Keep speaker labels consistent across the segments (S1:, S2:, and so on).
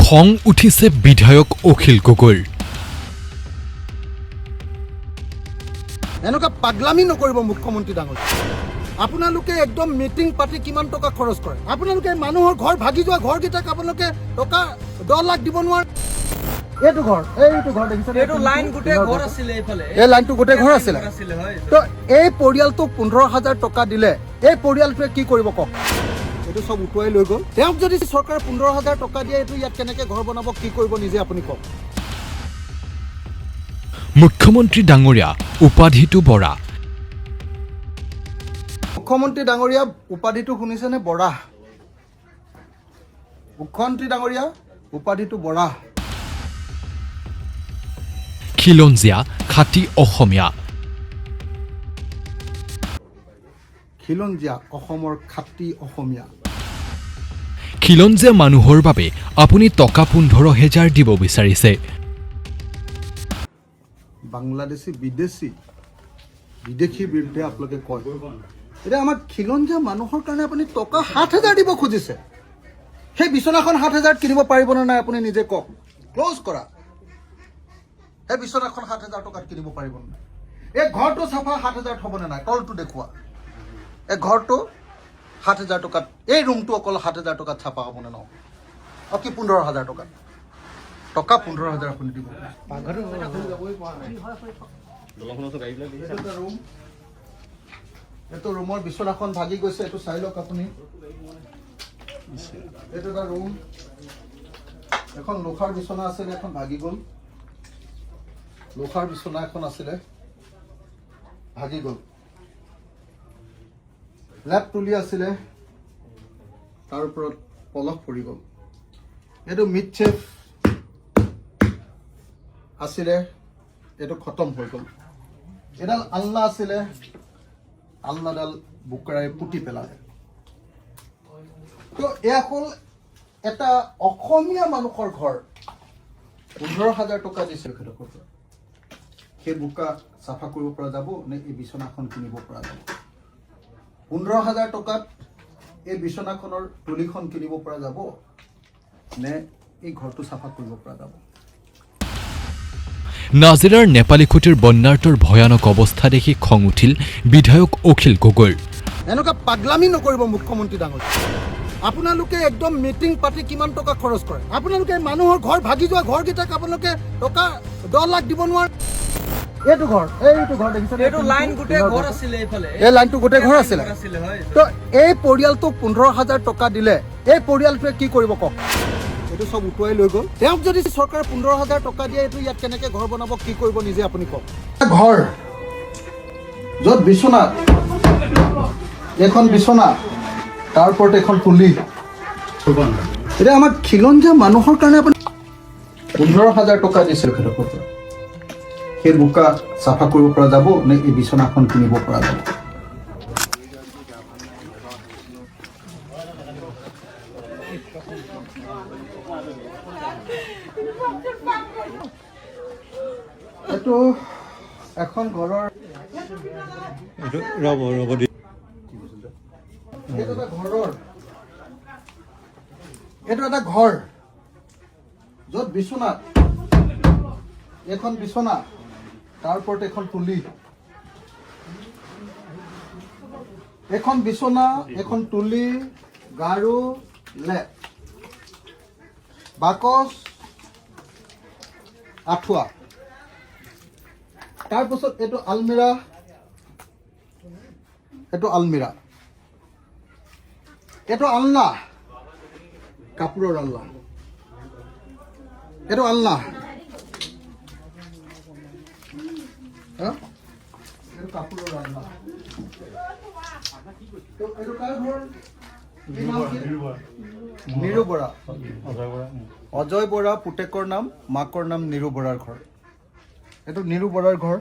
S1: খং উঠিছে বিধায়ক অখিল গগৈৰ।
S2: এনেকুৱা পাগলামি নকৰিব মুখ্যমন্ত্ৰী ডাঙৰ। আপোনালোকে একদম মিটিং পাতি কিমান টকা খৰচ কৰে? আপোনালোকে মানুহৰ ঘৰ ভাগি যোৱা ঘৰকেইটাক আপোনালোকে টকা 10 লাখ দিব নোৱাৰে। এইটো ঘৰ দেখিছে?
S3: এইটো লাইন গোটেই ঘৰ আছিলে এইফালে।
S2: এই লাইনটো গোটেই ঘৰ আছিলে। তো এই পৰিয়ালটোক 15,000 টকা দিলে এই পৰিয়ালটোৱে কি কৰিব কওক? এইটো সব উঠুৱাই লৈ গ'ল। তেওঁক যদি চৰকাৰে 15,000 টকা দিয়ে এইটো ইয়াত কেনেকে ঘৰ বনাব, কি কৰিব নিজে আপুনি কওক।
S1: মুখ্যমন্ত্ৰী ডাঙৰীয়া উপাধিটো বৰা।
S2: মুখ্যমন্ত্ৰী ডাঙৰীয়া উপাধিটো শুনিছেনে? বৰা। মুখ্যমন্ত্ৰী ডাঙৰীয়া উপাধিটো বৰা।
S1: খিলঞ্জীয়া খাটি অসমীয়া।
S2: খিলঞ্জীয়া অসমৰ খাটি অসমীয়া।
S1: খিলঞ্জীয়া মানুহৰ বাবে আপুনি টকা 15,000 দিব বিচাৰিছে।
S2: বাংলাদেশী বিদেশীৰ বিৰুদ্ধে আপোনালোকে কয়। এতিয়া আমাৰ খিলঞ্জীয়া মানুহৰ কাৰণে আপুনি টকা 7,000 দিব খুজিছে। সেই বিচনাখন 7,000 কিনিব পাৰিবনে নাই আপুনি নিজে কওক। ক্ল'জ কৰা। সেই বিচনাখন 7,000 টকাত কিনিব পাৰিবনে নাই? এই ঘৰটো চাফা 7,000 হ'বনে নাই? তলটো দেখুওৱা। এই ঘৰটো 7,000 টকাত, এই ৰুমটো অকল 7,000 টকাত চাফা হ'বনে নহয়? কি 15,000 টকাত? টকা 15,000 আপুনি দিব। এইটো ৰুমৰ বিচনাখন ভাগি গৈছে, এইটো চাই লওক আপুনি। এইটো এটা ৰুম। এখন লোহাৰ বিচনা আছিলে, এখন ভাগি গ'ল। লোহাৰ বিচনা এখন আছিলে, ভাগি গ'ল। লেপ তুলি আছিলে, তাৰ ওপৰত পলস পৰি গ'ল। এইটো মিড চেফ আছিলে, এইটো খতম হৈ গ'ল। এডাল আলনা আছিলে, আলনাডাল বোকাৰাই পুতি পেলালে। তো এয়া হ'ল এটা অসমীয়া মানুহৰ ঘৰ। 15,000 টকা দিছে। সেই বোকা চাফা কৰিব পৰা যাব নে এই বিচনাখন কিনিব পৰা যাব? 15,000 টকাত এই বিচনাখনৰ তুলিখন কিনিব পৰা যাব নে এই ঘৰটো চাফা কৰিব পৰা যাব?
S1: নাজিৰাৰ নেপালী খুঁটিৰ বন্যাৰ্তৰ ভয়ানক অৱস্থা দেখি খং উঠিল বিধায়ক অখিল গগৈৰ।
S2: এনেকুৱা পাগলামি নকৰিব মুখ্যমন্ত্ৰী ডাঙৰ। আপোনালোকে একদম মিটিং পাতি কিমান টকা খৰচ কৰে? আপোনালোকে মানুহৰ ঘৰ ভাগি যোৱা ঘৰকেইটাক আপোনালোকে টকা 10 লাখ দিব নোৱাৰে। এইটো ঘৰ দেখিছে?
S3: এইটো লাইন গোটেই ঘৰ আছিলে এইফালে।
S2: এই লাইনটো গোটেই ঘৰ আছিলে। তো এই পৰিয়ালটোক 15,000 টকা দিলে এই পৰিয়ালটোৱে কি কৰিব কওক? এইটো সব উঠুৱাই লৈ গ'ল। তেওঁক যদি চৰকাৰে 15,000 টকা দিয়ে এইটো ইয়াত কেনেকে ঘৰ বনাব, কি কৰিব নিজে আপুনি কওক। ঘৰ য'ত বিচনা, এখন বিচনা, তাৰ ওপৰত এখন তুলি। এতিয়া আমাৰ খিলঞ্জীয়া মানুহৰ কাৰণে আপুনি 15,000 টকা দিছে। সেই বোকা চাফা কৰিব পৰা যাব নে এই বিচনাখন কিনিব পৰা যাব? এইটো এখন ঘৰৰ, এইটো এটা ঘৰ য'ত বিচনা, এখন বিচনা, তাৰ ওপৰত এখন তুলি। এখন বিচনা, এখন তুলি, গাৰু, লেপ, বাকচ, আঁঠুৱা। তাৰপিছত এইটো আলমিৰা, এইটো আলমিৰা, এইটো আলনা, কাপোৰৰ আলনা, এইটো আলনা, এইটো কাপোৰৰ আলনা। এইটো কাৰ ঘৰ? নিৰু বৰা। অজয় বৰা পুতেকৰ নাম, মাকৰ নাম নিৰু বৰাৰ ঘৰ। এইটো নিৰু বৰাৰ ঘৰ।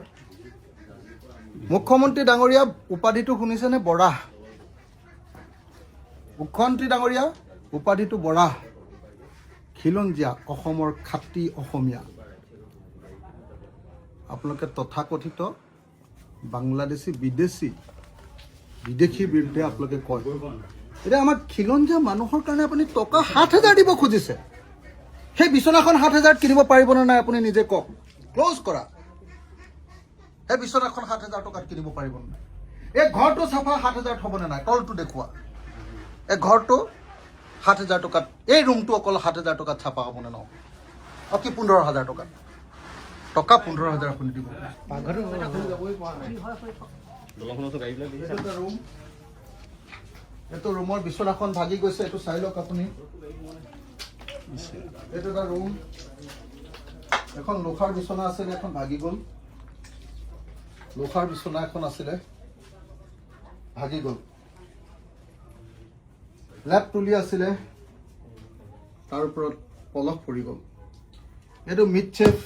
S2: মুখ্যমন্ত্ৰী ডাঙৰীয়া উপাধিটো শুনিছেনে? বৰা। মুখ্যমন্ত্ৰী ডাঙৰীয়া উপাধিটো বৰা। খিলঞ্জীয়া অসমৰ খাটি অসমীয়া। আপোনালোকে তথাকথিত বাংলাদেশী বিদেশীৰ বিৰুদ্ধে আপোনালোকে কয়। এতিয়া আমাৰ খিলঞ্জীয়া মানুহৰ কাৰণে আপুনি টকা 7,000 দিব খুজিছে। সেই বিচনাখন 7,000 কিনিব পাৰিবনে নাই আপুনি নিজে কওক ক্লোজ কৰা সেই বিচনাখন 7,000 টকাত কিনিব পাৰিবনে নাই এই ঘৰটো চাফা 7,000 হ'বনে নাই তলটো দেখুওৱা এই ঘৰটো 7,000 টকাত এই ৰুমটো অকল 7,000 টকাত চাফা হ'বনে নহ'ব কি 15,000 টকাত টকা 15,000 আপুনি দিব এইটো ৰুমৰ বিচনাখন ভাগি গৈছে এইটো চাই লওক আপুনি এইটো এটা ৰুম এখন লোহাৰ বিচনা আছিলে এখন ভাগি গ'ল লোহাৰ বিচনা এখন আছিলে ভাগি গ'ল লেপ তুলি আছিলে তাৰ ওপৰত পলস পৰি গ'ল এইটো মিড চেফ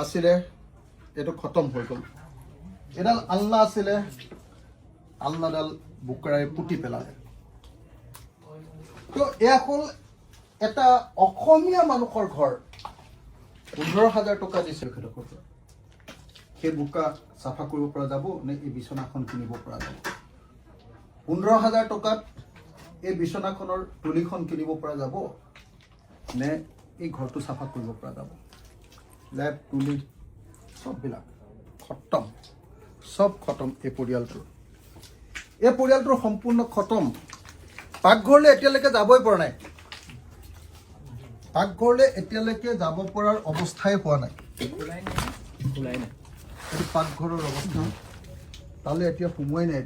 S2: আছিলে এইটো খতম হৈ গ'ল এডাল আলনা আছিলে আলনাডাল বুকৰাই পুতি পেলালে তো এয়া হ'ল এটা অসমীয়া মানুহৰ ঘৰ 15,000 টকা দিছে সেই বোকা চাফা কৰিব পৰা যাব নে এই বিচনাখন কিনিব পৰা যাব 15,000 টকাত এই বিচনাখনৰ তুলিখন কিনিব পৰা যাব নে এই ঘৰটো চাফা কৰিব পৰা যাব লেপ তুলি সববিলাক খতম সব খতম এই পৰিয়ালটোৰ সম্পূৰ্ণ খতম পাকঘৰলৈ এতিয়ালৈকে যাবই পৰা নাই পাকঘৰলৈ এতিয়ালৈকে যাব পৰাৰ অৱস্থাই হোৱা নাই এইটো পাকঘৰৰ অৱস্থা তালৈ এতিয়া সোমোৱাই নাই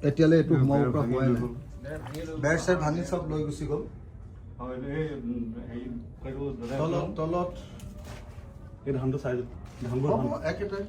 S2: এতিয়ালৈ এইটো সোমাব পৰা হোৱাই নাই বেৰ চেৰ ভাঙি চব লৈ গুচি গ'ল তলত
S4: এই ধানটো চাই
S2: একেটাই